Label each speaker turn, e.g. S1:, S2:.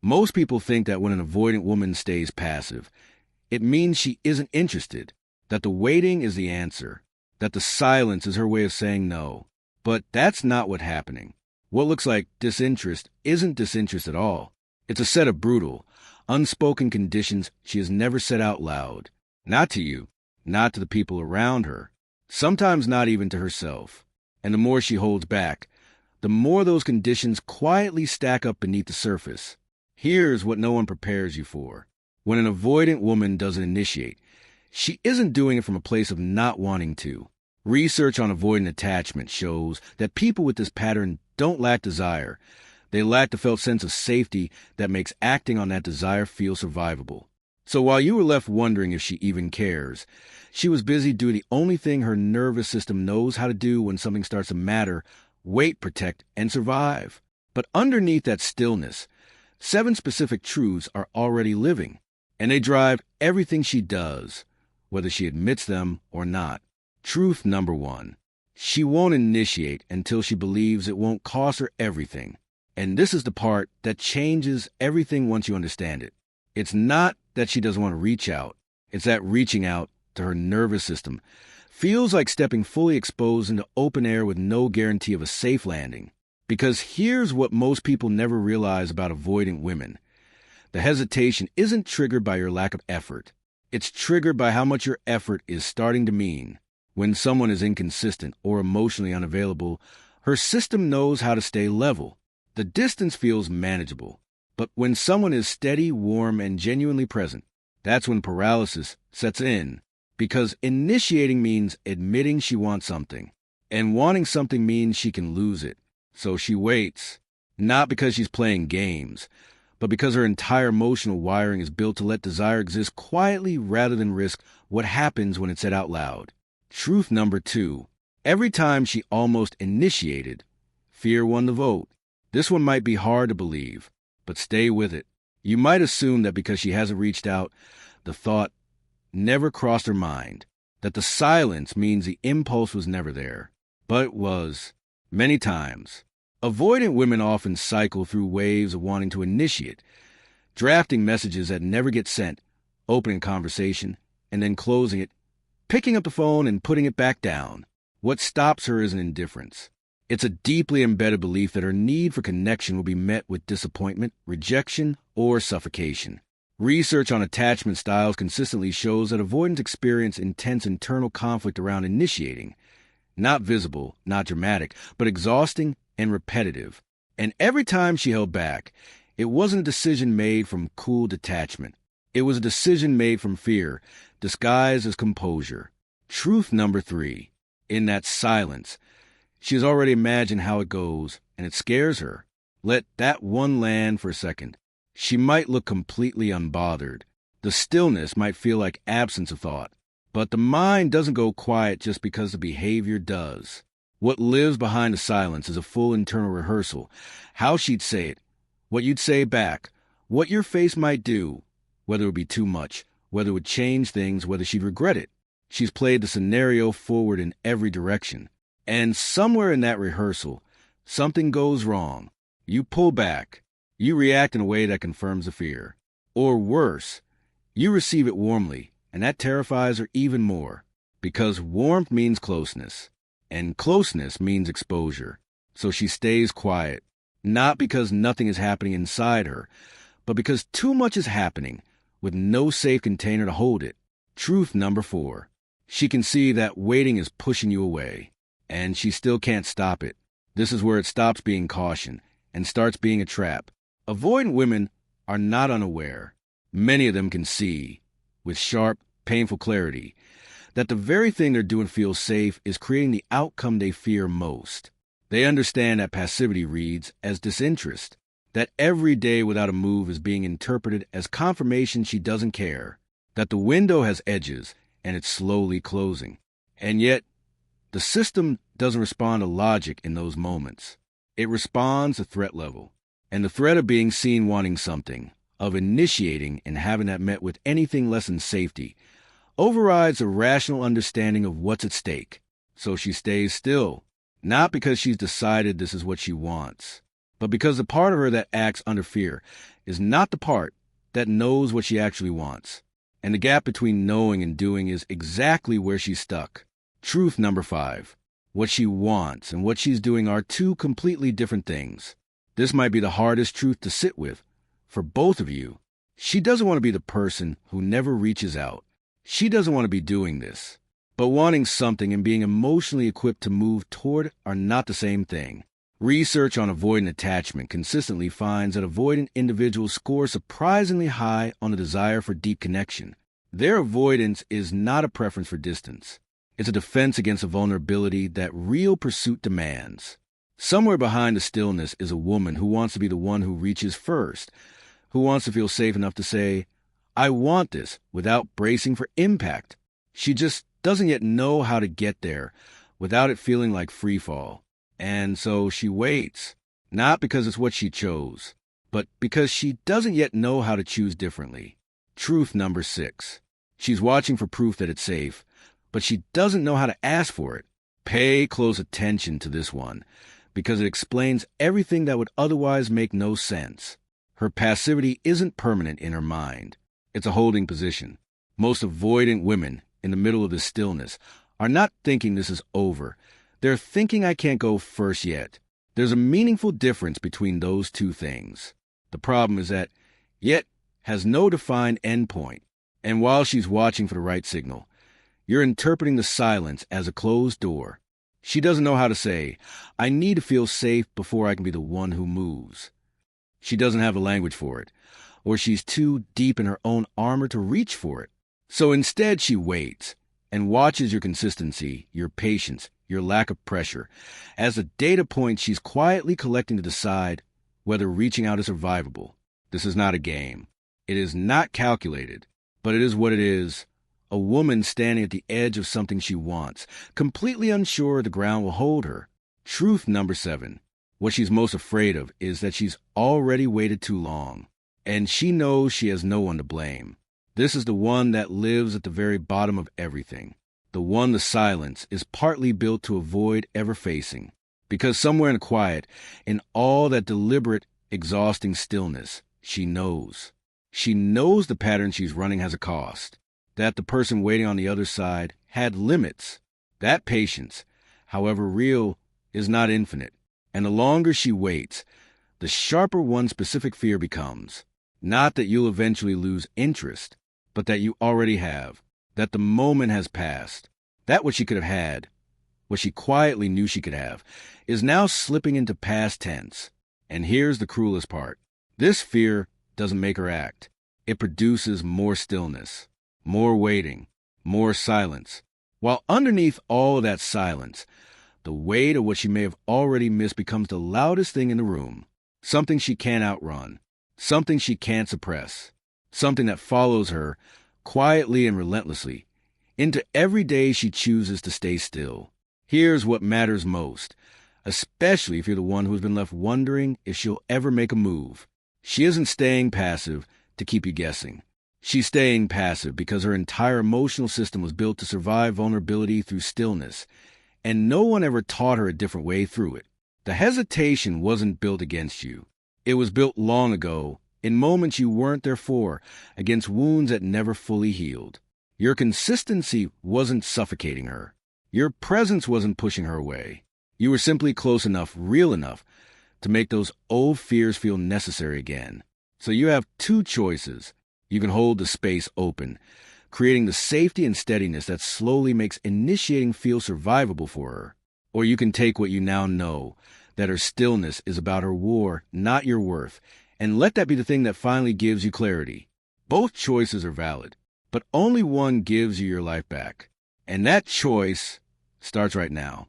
S1: Most people think that when an avoidant woman stays passive, it means she isn't interested, that the waiting is the answer, that the silence is her way of saying no. But that's not what's happening. What looks like disinterest isn't disinterest at all. It's a set of brutal, unspoken conditions she has never said out loud. Not to you, not to the people around her, sometimes not even to herself. And the more she holds back, the more those conditions quietly stack up beneath the surface. Here's what no one prepares you for. When an avoidant woman doesn't initiate, she isn't doing it from a place of not wanting to. Research on avoidant attachment shows that people with this pattern don't lack desire. They lack the felt sense of safety that makes acting on that desire feel survivable. So while you were left wondering if she even cares, she was busy doing the only thing her nervous system knows how to do when something starts to matter: wait, protect, and survive. But underneath that stillness, 7 specific truths are already living, and they drive everything she does, whether she admits them or not. Truth number 1. She won't initiate until she believes it won't cost her everything. And this is the part that changes everything once you understand it. It's not that she doesn't want to reach out. It's that reaching out to her nervous system feels like stepping fully exposed into open air with no guarantee of a safe landing. Because here's what most people never realize about avoidant women. The hesitation isn't triggered by your lack of effort. It's triggered by how much your effort is starting to mean. When someone is inconsistent or emotionally unavailable, her system knows how to stay level. The distance feels manageable. But when someone is steady, warm, and genuinely present, that's when paralysis sets in. Because initiating means admitting she wants something. And wanting something means she can lose it. So she waits, not because she's playing games, but because her entire emotional wiring is built to let desire exist quietly rather than risk what happens when it's said out loud. Truth number 2. Every time she almost initiated, fear won the vote. This one might be hard to believe, but stay with it. You might assume that because she hasn't reached out, the thought never crossed her mind, that the silence means the impulse was never there. But it was. Many times. Avoidant women often cycle through waves of wanting to initiate, drafting messages that never get sent, opening conversation, and then closing it, picking up the phone and putting it back down. What stops her isn't indifference. It's a deeply embedded belief that her need for connection will be met with disappointment, rejection, or suffocation. Research on attachment styles consistently shows that avoidants experience intense internal conflict around initiating. Not visible, not dramatic, but exhausting and repetitive. And every time she held back, it wasn't a decision made from cool detachment. It was a decision made from fear, disguised as composure. Truth number 3. In that silence, she has already imagined how it goes, and it scares her. Let that one land for a second. She might look completely unbothered. The stillness might feel like absence of thought. But the mind doesn't go quiet just because the behavior does. What lives behind the silence is a full internal rehearsal. How she'd say it, what you'd say back, what your face might do, whether it would be too much, whether it would change things, whether she'd regret it. She's played the scenario forward in every direction. And somewhere in that rehearsal, something goes wrong. You pull back. You react in a way that confirms the fear. Or worse, you receive it warmly. And that terrifies her even more, because warmth means closeness, and closeness means exposure. So she stays quiet, not because nothing is happening inside her, but because too much is happening, with no safe container to hold it. Truth number 4. She can see that waiting is pushing you away, and she still can't stop it. This is where it stops being caution and starts being a trap. Avoidant women are not unaware. Many of them can see, with sharp, painful clarity, that the very thing they're doing feels safe is creating the outcome they fear most. They understand that passivity reads as disinterest, that every day without a move is being interpreted as confirmation she doesn't care, that the window has edges and it's slowly closing. And yet, the system doesn't respond to logic in those moments. It responds to threat level, and the threat of being seen wanting something, of initiating and having that met with anything less than safety, overrides a rational understanding of what's at stake. So she stays still, not because she's decided this is what she wants, but because the part of her that acts under fear is not the part that knows what she actually wants. And the gap between knowing and doing is exactly where she's stuck. Truth number 5. What she wants and what she's doing are two completely different things. This might be the hardest truth to sit with for both of you. She doesn't want to be the person who never reaches out. She doesn't want to be doing this. But wanting something and being emotionally equipped to move toward are not the same thing. Research on avoidant attachment consistently finds that avoidant individuals score surprisingly high on the desire for deep connection. Their avoidance is not a preference for distance. It's a defense against the vulnerability that real pursuit demands. Somewhere behind the stillness is a woman who wants to be the one who reaches first, who wants to feel safe enough to say, I want this, without bracing for impact. She just doesn't yet know how to get there without it feeling like free fall. And so she waits, not because it's what she chose, but because she doesn't yet know how to choose differently. Truth number 6. She's watching for proof that it's safe, but she doesn't know how to ask for it. Pay close attention to this one, because it explains everything that would otherwise make no sense. Her passivity isn't permanent in her mind. It's a holding position. Most avoidant women in the middle of this stillness are not thinking this is over. They're thinking I can't go first yet. There's a meaningful difference between those two things. The problem is that yet has no defined endpoint. And while she's watching for the right signal, you're interpreting the silence as a closed door. She doesn't know how to say, I need to feel safe before I can be the one who moves. She doesn't have the language for it, or she's too deep in her own armor to reach for it. So instead she waits and watches your consistency, your patience, your lack of pressure, as a data point she's quietly collecting to decide whether reaching out is survivable. This is not a game. It is not calculated, but it is what it is. A woman standing at the edge of something she wants, completely unsure the ground will hold her. Truth number 7. What she's most afraid of is that she's already waited too long, and she knows she has no one to blame. This is the one that lives at the very bottom of everything. The one the silence is partly built to avoid ever facing. Because somewhere in the quiet, in all that deliberate, exhausting stillness, she knows. She knows the pattern she's running has a cost. That the person waiting on the other side had limits. That patience, however real, is not infinite. And the longer she waits, the sharper one specific fear becomes. Not that you'll eventually lose interest, but that you already have. That the moment has passed. That what she could have had, what she quietly knew she could have, is now slipping into past tense. And here's the cruelest part. This fear doesn't make her act. It produces more stillness, more waiting, more silence. While underneath all of that silence, the weight of what she may have already missed becomes the loudest thing in the room. Something she can't outrun. Something she can't suppress. Something that follows her quietly and relentlessly into every day she chooses to stay still. Here's what matters most, especially if you're the one who's been left wondering if she'll ever make a move. She isn't staying passive to keep you guessing. She's staying passive because her entire emotional system was built to survive vulnerability through stillness, and no one ever taught her a different way through it. The hesitation wasn't built against you. It was built long ago, in moments you weren't there for, against wounds that never fully healed. Your consistency wasn't suffocating her. Your presence wasn't pushing her away. You were simply close enough, real enough, to make those old fears feel necessary again. So you have two choices. You can hold the space open, creating the safety and steadiness that slowly makes initiating feel survivable for her. Or you can take what you now know, that her stillness is about her war, not your worth, and let that be the thing that finally gives you clarity. Both choices are valid, but only one gives you your life back. And that choice starts right now.